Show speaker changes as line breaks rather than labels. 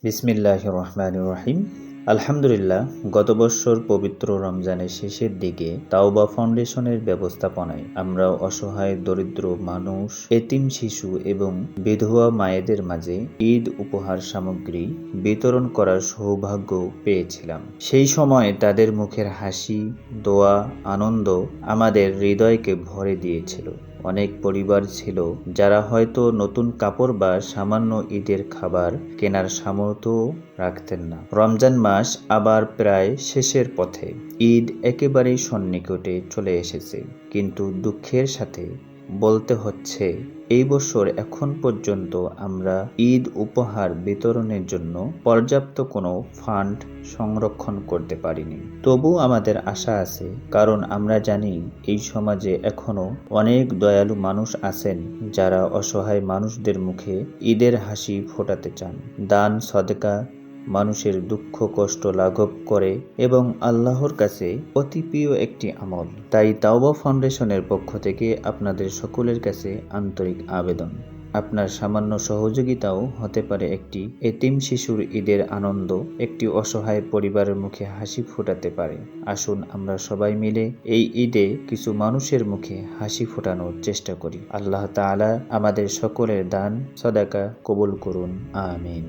বিসমিল্লাহির রহমানির রহিম। আলহামদুলিল্লাহ, গত বছর পবিত্র রমজানের শেষের দিকে তাওবা ফাউন্ডেশনের ব্যবস্থাপনায় আমরা অসহায় দরিদ্র মানুষ, এতিম শিশু এবং বিধবা মায়েদের মাঝে ঈদ উপহার সামগ্রী বিতরণ করার সৌভাগ্য পেয়েছিলাম। সেই সময় তাদের মুখের হাসি, দোয়া, আনন্দ আমাদের হৃদয়কে ভরে দিয়েছিল। অনেক পরিবার ছিল যারা হয়তো নতুন কাপড় বা সামান্য ঈদের খাবার কেনার সামর্থ্য রাখতেন না। রমজান মাস আবার প্রায় শেষের পথে। ঈদ একেবারেই সন্নিকটে চলে এসেছে, কিন্তু দুঃখের সাথে বলতে হচ্ছে এই বছর এখন পর্যন্ত আমরা ঈদ উপহার বিতরণের জন্য পর্যাপ্ত কোনো ফান্ড সংরক্ষণ করতে পারিনি। তবু আমাদের আশা আছে, কারণ আমরা জানি এই সমাজে এখনো অনেক দয়ালু মানুষ আছেন যারা অসহায় মানুষদের মুখে ঈদের হাসি ফোটাতে চান। দান সদকা মানুষের দুঃখ কষ্ট লাঘব করে এবং আল্লাহর কাছে অতি প্রিয় একটি আমল। তাই তাওবা ফাউন্ডেশনের পক্ষ থেকে আপনাদের সকলের কাছে আন্তরিক আবেদন, আপনার সামান্য সহযোগিতাও হতে পারে একটি এতিম শিশুর ঈদের আনন্দ, একটি অসহায় পরিবারের মুখে হাসি ফোটাতে পারে। আসুন আমরা সবাই মিলে এই ঈদে কিছু মানুষের মুখে হাসি ফোটানোর চেষ্টা করি। আল্লাহ তাআলা আমাদের সকলের দান সদকা কবুল করুন, আমিন।